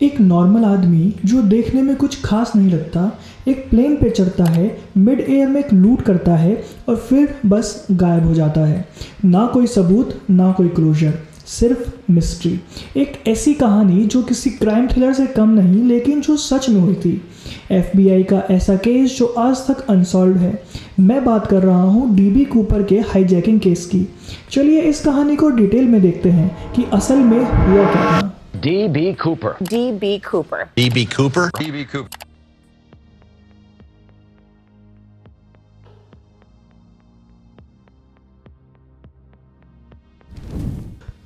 एक नॉर्मल आदमी जो देखने में कुछ खास नहीं लगता, एक प्लेन पे चढ़ता है, मिड एयर में एक लूट करता है और फिर बस गायब हो जाता है। ना कोई सबूत, ना कोई क्लोजर, सिर्फ मिस्ट्री। एक ऐसी कहानी जो किसी क्राइम थ्रिलर से कम नहीं, लेकिन जो सच में हुई थी। FBI का ऐसा केस जो आज तक अनसॉल्व्ड है। मैं बात कर रहा हूँ DB कूपर के हाईजैकिंग केस की। चलिए इस कहानी को डिटेल में देखते हैं कि असल में हुआ क्या था। DB Cooper. DB Cooper. DB Cooper? DB Cooper.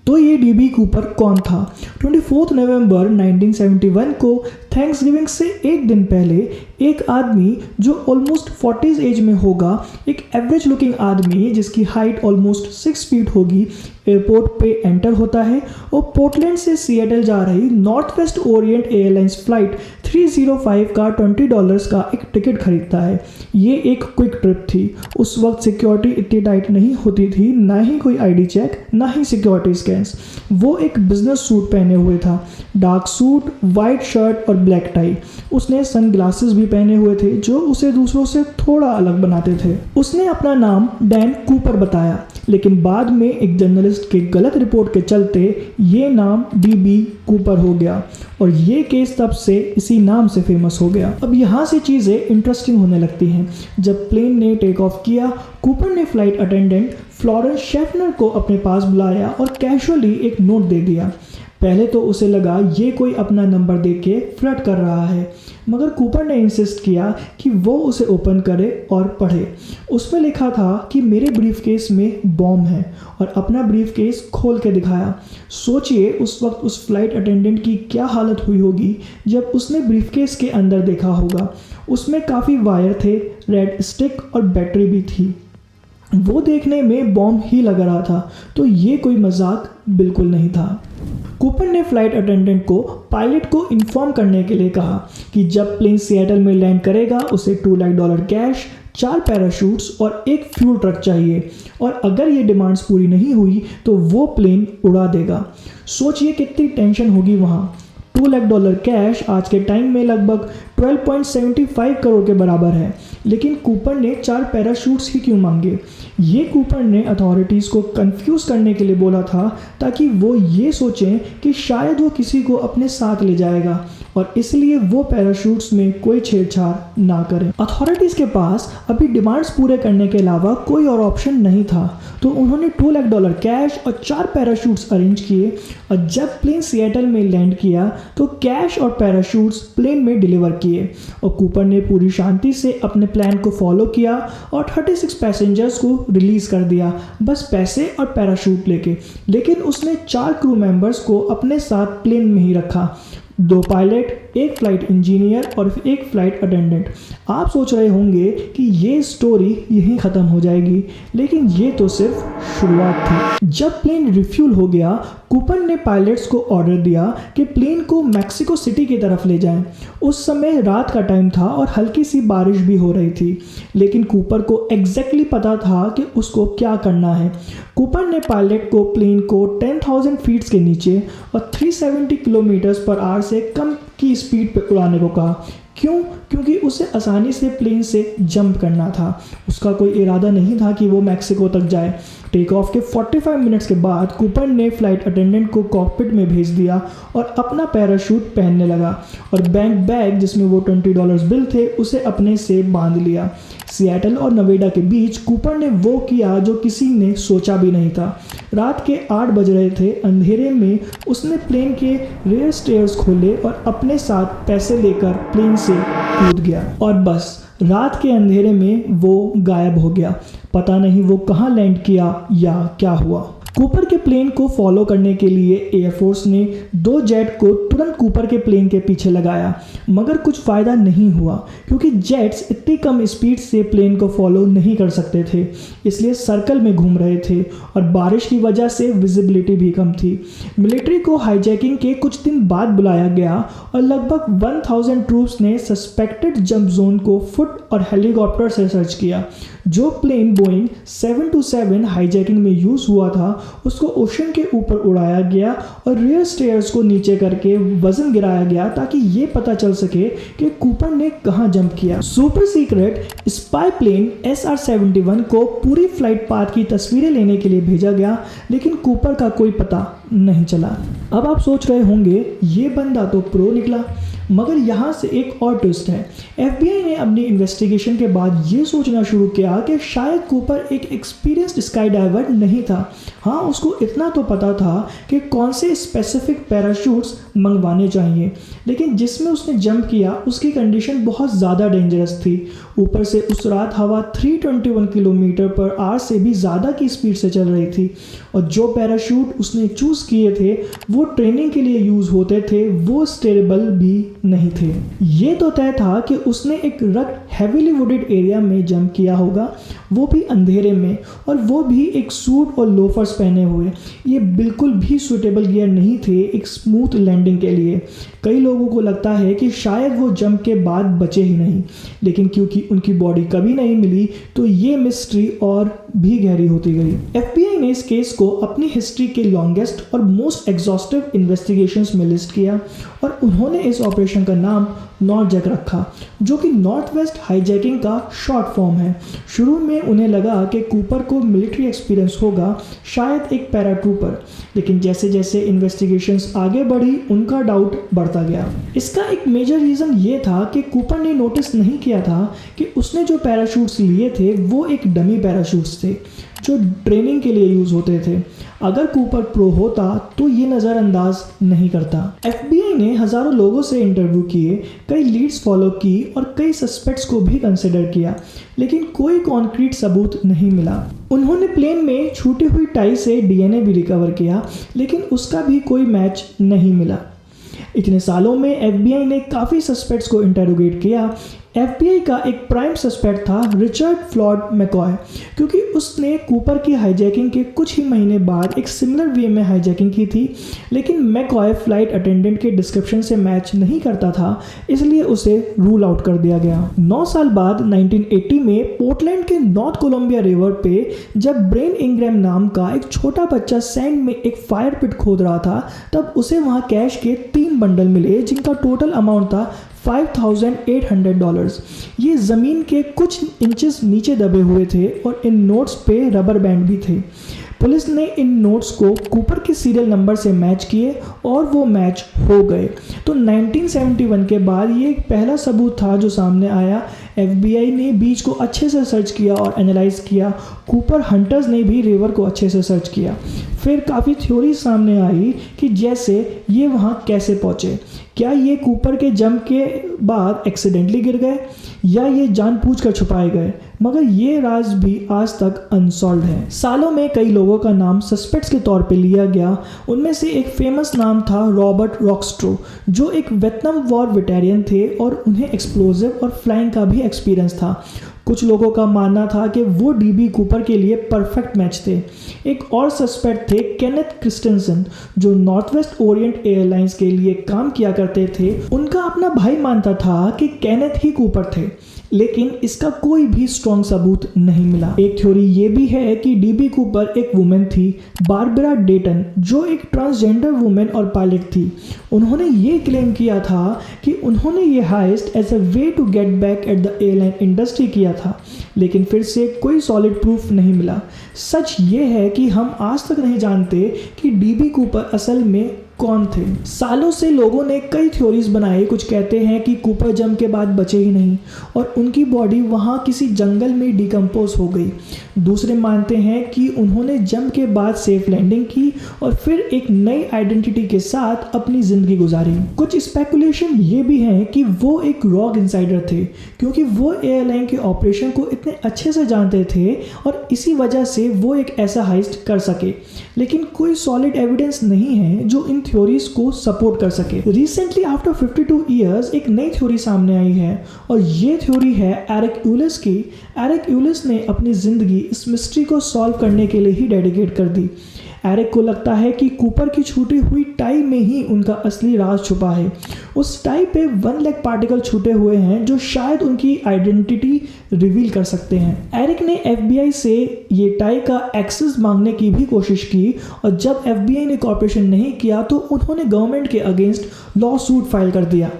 तो ये DB कूपर कौन था? 24 नवंबर 1971 को थैंक्सगिविंग से एक दिन पहले एक आदमी जो ऑलमोस्ट 40s एज में होगा, एक एवरेज लुकिंग आदमी जिसकी हाइट ऑलमोस्ट 6 फीट होगी, एयरपोर्ट पे एंटर होता है और पोर्टलैंड से सिएटल जा रही north west Orient airlines flight 305 का $20 का एक टिकट खरीदता है। ये एक क्विक ट्रिप थी। उस वक्त सिक्योरिटी इतनी टाइट नहीं होती थी, ना ही कोई ID चेक, ना ही सिक्योरिटी स्कैन्स। वो एक बिजनेस सूट पहने हुए था, डार्क सूट, वाइट शर्ट और ब्लैक टाई। उसने सनग्लासेस भी पहने हुए थे जो उसे दूसरों से थोड़ा अलग बनाते थे। उसने अपना नाम डैन कूपर बताया, लेकिन बाद में एक जर्नलिस्ट के गलत रिपोर्ट के चलते ये नाम DB कूपर हो गया और ये केस तब से इसी नाम से फेमस हो गया। अब यहाँ से चीज़ें इंटरेस्टिंग होने लगती हैं। जब प्लेन ने टेक ऑफ किया, कूपर ने फ्लाइट अटेंडेंट फ्लोरेंस शेफनर को अपने पास बुलाया और कैजुअली एक नोट दे दिया। पहले तो उसे लगा ये कोई अपना नंबर दे के फ्लर्ट कर रहा है, मगर कूपर ने इंसिस्ट किया कि वो उसे ओपन करे और पढ़े। उसमें लिखा था कि मेरे ब्रीफकेस में बॉम्ब है और अपना ब्रीफकेस खोल के दिखाया। सोचिए उस वक्त उस फ्लाइट अटेंडेंट की क्या हालत हुई होगी जब उसने ब्रीफकेस के अंदर देखा होगा। उसमें काफ़ी वायर थे, रेड स्टिक और बैटरी भी थी। वो देखने में बॉम्ब ही लग रहा था, तो ये कोई मजाक बिल्कुल नहीं था। कूपर ने फ्लाइट अटेंडेंट को पायलट को इन्फॉर्म करने के लिए कहा कि जब प्लेन सिएटल में लैंड करेगा उसे $2 लाख कैश, 4 पैराशूट्स और एक फ्यूल ट्रक चाहिए, और अगर ये डिमांड्स पूरी नहीं हुई तो वो प्लेन उड़ा देगा। सोचिए कितनी टेंशन होगी वहाँ। $2 लाख कैश आज के टाइम में लगभग 12.75 करोड़ के बराबर है, लेकिन कूपर ने 4 पैराशूट्स ही क्यों मांगे? ये कूपर ने अथॉरिटीज़ को कंफ्यूज करने के लिए बोला था ताकि वो ये सोचें कि शायद वो किसी को अपने साथ ले जाएगा और इसलिए वो पैराशूट्स में कोई छेड़छाड़ ना करें। अथॉरिटीज़ के पास अभी डिमांड्स पूरे करने के अलावा कोई और ऑप्शन नहीं था, तो उन्होंने $2 लाख कैश और 4 पैराशूट्स अरेंज किए और जब प्लेन सिएटल में लैंड किया तो कैश और पैराशूट्स प्लेन में डिलीवर किए और कूपर ने पूरी शांति से अपने प्लान को फॉलो किया और 36 पैसेंजर्स को रिलीज कर दिया, बस पैसे और पैराशूट लेके। लेकिन उसने 4 क्रू मेंबर्स को अपने साथ प्लेन में ही रखा, 2 पायलट, एक फ्लाइट इंजीनियर और एक फ्लाइट अटेंडेंट। आप सोच रहे होंगे कि ये स्टोरी यहीं ख़त्म हो जाएगी, लेकिन ये तो सिर्फ शुरुआत थी। जब प्लेन रिफ्यूल हो गया, कूपर ने पायलट्स को ऑर्डर दिया कि प्लेन को मैक्सिको सिटी की तरफ ले जाएं। उस समय रात का टाइम था और हल्की सी बारिश भी हो रही थी, लेकिन कूपर को एग्जैक्टली पता था कि उसको क्या करना है। कूपर ने पायलट को प्लेन को 10,000 फीट्स के नीचे और 370 किलोमीटर्स पर आवर से कम की स्पीड पर उड़ाने को कहा। क्यों? क्योंकि उसे आसानी से प्लेन से जंप करना था। उसका कोई इरादा नहीं था कि वो मैक्सिको तक जाए। टेक ऑफ के 45 मिनट्स के बाद कूपर ने फ्लाइट अटेंडेंट को कॉकपिट में भेज दिया और अपना पैराशूट पहनने लगा और बैंक बैग जिसमें वो $20 बिल थे उसे अपने से बांध लिया। सिएटल और नवेडा के बीच कूपर ने वो किया जो किसी ने सोचा भी नहीं था। रात के 8 बज रहे थे। अंधेरे में उसने प्लेन के रेयर स्टेयर्स खोले और अपने साथ पैसे लेकर प्लेन से कूद गया और बस रात के अंधेरे में वो गायब हो गया। पता नहीं वो कहाँ लैंड किया या क्या हुआ। कूपर के प्लेन को फॉलो करने के लिए एयरफोर्स ने 2 जेट को तुरंत कूपर के प्लेन के पीछे लगाया, मगर कुछ फ़ायदा नहीं हुआ क्योंकि जेट्स इतनी कम स्पीड से प्लेन को फॉलो नहीं कर सकते थे, इसलिए सर्कल में घूम रहे थे और बारिश की वजह से विजिबिलिटी भी कम थी। मिलिट्री को हाईजैकिंग के कुछ दिन बाद बुलाया गया और लगभग 1000 ट्रूप्स ने सस्पेक्टेड जंप जोन को फुट और हेलीकॉप्टर से सर्च किया। जो प्लेन बोइंग 727 हाईजैकिंग में यूज़ हुआ था उसको ओशन के ऊपर उड़ाया गया और रियर स्टेयर्स को नीचे करके वजन गिराया गया ताकि ये पता चल सके कि कूपर ने कहां जंप किया। Super secret spy plane SR-71 को पूरी फ्लाइट पाथ की तस्वीरें लेने के लिए भेजा गया, लेकिन कूपर का कोई पता नहीं चला। अब आप सोच रहे होंगे ये बंदा तो प्रो निकला, मगर यहाँ से एक और ट्विस्ट है। FBI ने अपनी इन्वेस्टिगेशन के बाद ये सोचना शुरू किया कि शायद कूपर एक एक्सपीरियंस्ड स्काई डाइवर नहीं था। हाँ, उसको इतना तो पता था कि कौन से स्पेसिफिक पैराशूट्स मंगवाने चाहिए, लेकिन जिसमें उसने जंप किया उसकी कंडीशन बहुत ज़्यादा डेंजरस थी। ऊपर से उस रात हवा 321 किलोमीटर/आवर से भी ज़्यादा की स्पीड से चल रही थी, और जो पैराशूट उसने चूज़ किए थे वो ट्रेनिंग के लिए यूज़ होते थे, वो स्टेबल भी नहीं थे। ये तो तय था कि उसने एक रग्ड हेवीली वुडेड एरिया में जंप किया होगा, वो भी अंधेरे में, और वो भी एक सूट और लोफर्स पहने हुए। ये बिल्कुल भी सूटेबल गियर नहीं थे एक स्मूथ लैंडिंग के लिए। कई लोगों को लगता है कि शायद वो जंप के बाद बचे ही नहीं, लेकिन क्योंकि उनकी बॉडी कभी नहीं मिली तो ये मिस्ट्री और भी गहरी होती गई। FBI ने इस केस को अपनी हिस्ट्री के लॉन्गेस्ट और मोस्ट एग्जॉस्टिव इन्वेस्टिगेशंस में लिस्ट किया, और उन्होंने इस ऑपरेशन का नाम नॉर्थ जैक रखा, जो कि नॉर्थ वेस्ट हाईजैकिंग का शॉर्ट फॉर्म है। शुरू में उन्हें लगा कि कूपर को मिलिट्री एक्सपीरियंस होगा, शायद एक पैराट्रूपर, लेकिन जैसे जैसे इन्वेस्टिगेशंस आगे बढ़ी उनका डाउट बढ़ता गया। इसका एक मेजर रीज़न ये था कि कूपर ने नोटिस नहीं किया था कि उसने जो पैराशूट्स लिए थे वो एक डमी पैराशूट्स थे जो ट्रेनिंग के लिए यूज़ होते थे। अगर कूपर प्रो होता तो ये नज़रअंदाज नहीं करता। FBI ने हज़ारों लोगों से इंटरव्यू किए, कई लीड्स फॉलो की और कई सस्पेक्ट्स को भी कंसिडर किया, लेकिन कोई कॉन्क्रीट सबूत नहीं मिला। उन्होंने प्लेन में छूटी हुई टाई से DNA भी रिकवर किया, लेकिन उसका भी कोई मैच नहीं मिला। इतने सालों में FBI ने काफ़ी सस्पेक्ट्स को इंटेरोगेट किया। FBI का एक प्राइम सस्पेक्ट था रिचर्ड फ्लॉड मैकॉय, क्योंकि उसने कूपर की हाईजैकिंग के कुछ ही महीने बाद एक सिमिलर वे में हाईजैकिंग की थी, लेकिन मैकॉय फ्लाइट अटेंडेंट के डिस्क्रिप्शन से मैच नहीं करता था, इसलिए उसे रूल आउट कर दिया गया। 9 साल बाद 1980 में पोर्टलैंड के नॉर्थ कोलंबिया रिवर पे जब ब्रेन इंग्रैम नाम का एक छोटा बच्चा सैंड में एक फायर पिट खोद रहा था, तब उसे वहाँ कैश के 3 बंडल मिले, जिनका टोटल अमाउंट था $5,800। ये ज़मीन के कुछ इंचेस नीचे दबे हुए थे और इन नोट्स पे रबर बैंड भी थे। पुलिस ने इन नोट्स को कूपर के सीरियल नंबर से मैच किए और वो मैच हो गए। तो 1971 के बाद ये एक पहला सबूत था जो सामने आया। FBI ने बीच को अच्छे से सर्च किया और एनालाइज किया। कूपर हंटर्स ने भी रिवर को अच्छे से सर्च किया। फिर काफ़ी थ्योरी सामने आई कि जैसे ये वहाँ कैसे पहुँचे। क्या ये कूपर के जंप के बाद एक्सीडेंटली गिर गए या ये जानबूझकर छुपाए गए, मगर ये राज भी आज तक अनसॉल्व्ड है। सालों में कई लोगों का नाम सस्पेक्ट्स के तौर पे लिया गया। उनमें से एक फेमस नाम था रॉबर्ट रॉक्स्ट्रो, जो एक वियतनाम वॉर वेटेरियन थे और उन्हें एक्सप्लोजिव और फ्लाइंग का भी एक्सपीरियंस था। कुछ लोगों का मानना था कि वो DB कूपर के लिए परफेक्ट मैच थे। एक और सस्पेक्ट थे केनेथ क्रिस्टेंसन, जो नॉर्थ वेस्ट ओरिएंट एयरलाइंस के लिए काम किया करते थे। उनका अपना भाई मानता था कि केनेथ ही कूपर थे, लेकिन इसका कोई भी स्ट्रॉन्ग सबूत नहीं मिला। एक थ्योरी ये भी है कि DB कूपर एक वुमेन थी, बारबरा डेटन, जो एक ट्रांसजेंडर वुमेन और पायलट थी। उन्होंने ये क्लेम किया था कि उन्होंने ये heist as a way to get back at the airline industry किया था, लेकिन फिर से कोई सॉलिड प्रूफ नहीं मिला। सच ये है कि हम आज तक नहीं जानते कि DB कूपर असल में कौन थे। सालों से लोगों ने कई थ्योरीज बनाई। कुछ कहते हैं कि कूपर जंप के बाद बचे ही नहीं और उनकी बॉडी वहाँ किसी जंगल में डिकम्पोज हो गई। दूसरे मानते हैं कि उन्होंने जंप के बाद सेफ लैंडिंग की और फिर एक नई आइडेंटिटी के साथ अपनी ज़िंदगी गुजारी। कुछ स्पेकुलेशन ये भी हैं कि वो एक रॉग इनसाइडर थे, क्योंकि वो एयरलाइन के ऑपरेशन को इतने अच्छे से जानते थे और इसी वजह से वो एक ऐसा हाइस्ट कर सके। लेकिन कोई सॉलिड एविडेंस नहीं है जो इन थ्योरीज को सपोर्ट कर सके। रिसेंटली आफ्टर 52 ईयर्स एक नई थ्योरी सामने आई है और ये थ्योरी है एरिक यूलिस की। एरिक यूलिस ने अपनी ज़िंदगी इस मिस्ट्री को सॉल्व करने के लिए ही डेडिकेट कर दी। एरिक को लगता है कि कूपर की छूटी हुई टाई में ही उनका असली राज छुपा है। उस टाई पे 1 लाख पार्टिकल छूटे हुए हैं जो शायद उनकी आइडेंटिटी रिवील कर सकते हैं। एरिक ने FBI से ये टाई का एक्सेस मांगने की भी कोशिश की और जब FBI ने कॉपरेशन नहीं किया तो उन्होंने गवर्नमेंट के अगेंस्ट लॉ सूट फाइल कर दिया।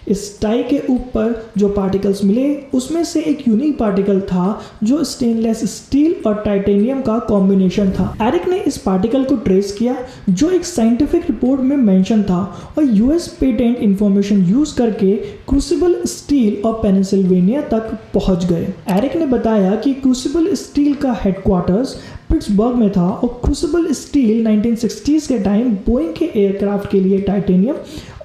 इस टाई के ऊपर जो पार्टिकल्स मिले उसमें से एक यूनिक पार्टिकल था जो स्टेनलेस स्टील और टाइटेनियम का कॉम्बिनेशन था। एरिक ने इस पार्टिकल को ट्रेस किया जो एक साइंटिफिक रिपोर्ट में मेंशन था और US पेटेंट इंफॉर्मेशन यूज करके क्रूसिबल स्टील और पेनिसिल्वेनिया तक पहुंच गए। एरिक ने बताया कि क्रूसिबल स्टील का हेडक्वार्टर्स पिट्सबर्ग में था और क्रूसिबल स्टील 1960s के टाइम बोइंग के एयरक्राफ्ट के लिए टाइटेनियम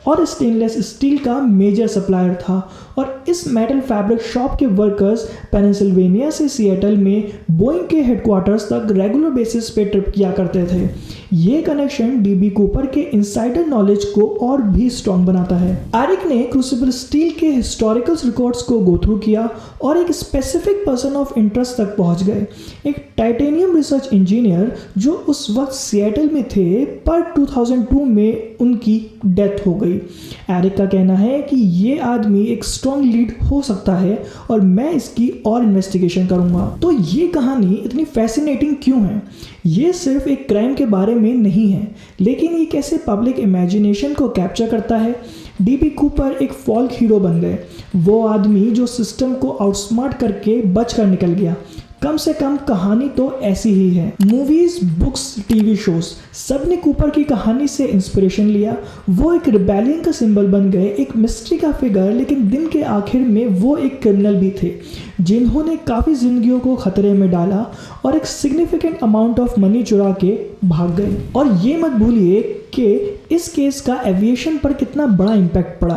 और स्टेनलेस स्टील का मेजर सप्लायर था और इस मेटल फैब्रिक शॉप के वर्कर्स पेनिसिल्वेनिया से सिएटल में बोइंग के हेडक्वार्टर्स तक रेगुलर बेसिस पे ट्रिप किया करते थे। ये कनेक्शन डीबी कूपर के इनसाइडर नॉलेज को और भी स्ट्रॉन्ग बनाता है। एरिक ने क्रूसिबल स्टील के हिस्टोरिकल रिकॉर्ड्स को गो थ्रू किया और एक स्पेसिफिक पर्सन ऑफ इंटरेस्ट तक पहुंच गए, एक टाइटेनियम रिसर्च इंजीनियर जो उस वक्त सिएटल में थे पर 2002 में उनकी डेथ हो गई। एरिक का कहना है कि ये आदमी एक स्ट्रॉन्ग लीड हो सकता है और मैं इसकी और इन्वेस्टिगेशन करूंगा। तो ये कहानी इतनी फैसिनेटिंग क्यों है? ये सिर्फ एक क्राइम के बारे में नहीं है, लेकिन ये कैसे पब्लिक इमेजिनेशन को कैप्चर करता है। डीबी कूपर एक फॉल्क हीरो बन गए, वो आदमी जो सिस्टम को आउटस्मार्ट करके बच कर निकल गया। कम से कम कहानी तो ऐसी ही है। मूवीज, बुक्स, टीवी शोज सब ने कूपर की कहानी से इंस्पिरेशन लिया। वो एक रिबेलियन का सिंबल बन गए, एक मिस्ट्री का फिगर, लेकिन दिन के आखिर में वो एक क्रिमिनल भी थे जिन्होंने काफ़ी जिंदगियों को खतरे में डाला और एक सिग्निफिकेंट अमाउंट ऑफ मनी चुरा के भाग गए। और ये मत भूलिए कि इस केस का एविएशन पर कितना बड़ा इम्पैक्ट पड़ा।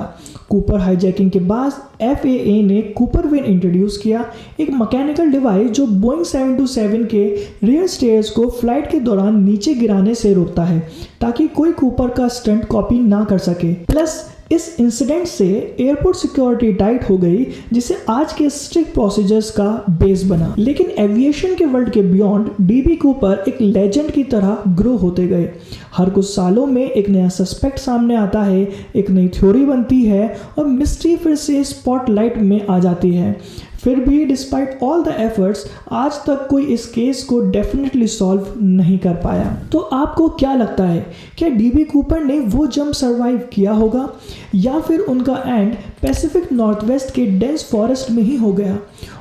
कूपर हाईजैकिंग के बाद FAA ने कूपर वेन इंट्रोड्यूस किया, एक मैकेनिकल डिवाइस जो बोइंग 727 के रियर स्टेयर्स को फ्लाइट के दौरान नीचे गिराने से रोकता है ताकि कोई कूपर का स्टंट कॉपी ना कर सके। प्लस इस इंसिडेंट से एयरपोर्ट सिक्योरिटी टाइट हो गई, जिसे आज के स्ट्रिक्ट प्रोसीजर्स का बेस बना। लेकिन एविएशन के वर्ल्ड के बियॉन्ड डीबी कूपर एक लेजेंड की तरह ग्रो होते गए। हर कुछ सालों में एक नया सस्पेक्ट सामने आता है, एक नई थ्योरी बनती है और मिस्ट्री फिर से स्पॉटलाइट में आ जाती है। फिर भी डिस्पाइट ऑल द एफर्ट्स आज तक कोई इस केस को डेफिनेटली सॉल्व नहीं कर पाया। तो आपको क्या लगता है, क्या डीबी कूपर ने वो जंप सरवाइव किया होगा या फिर उनका एंड पैसिफिक नॉर्थवेस्ट के डेंस फॉरेस्ट में ही हो गया?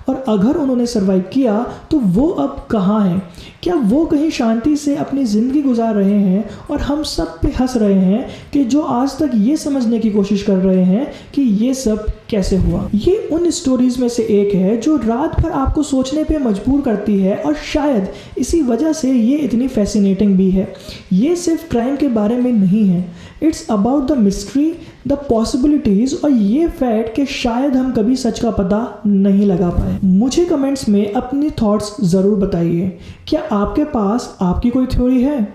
और अगर उन्होंने सरवाइव किया तो वो अब कहाँ हैं? क्या वो कहीं शांति से अपनी ज़िंदगी गुजार रहे हैं और हम सब पे हंस रहे हैं कि जो आज तक ये समझने की कोशिश कर रहे हैं कि ये सब कैसे हुआ? ये उन स्टोरीज में से एक है जो रात भर आपको सोचने पे मजबूर करती है और शायद इसी वजह से ये इतनी फैसिनेटिंग भी है। ये सिर्फ क्राइम के बारे में नहीं है, it's about the mystery, the possibilities और ये फैक्ट कि शायद हम कभी सच का पता नहीं लगा पाए। मुझे कमेंट्स में अपनी थॉट्स ज़रूर बताइए। क्या आपके पास आपकी कोई थ्योरी है?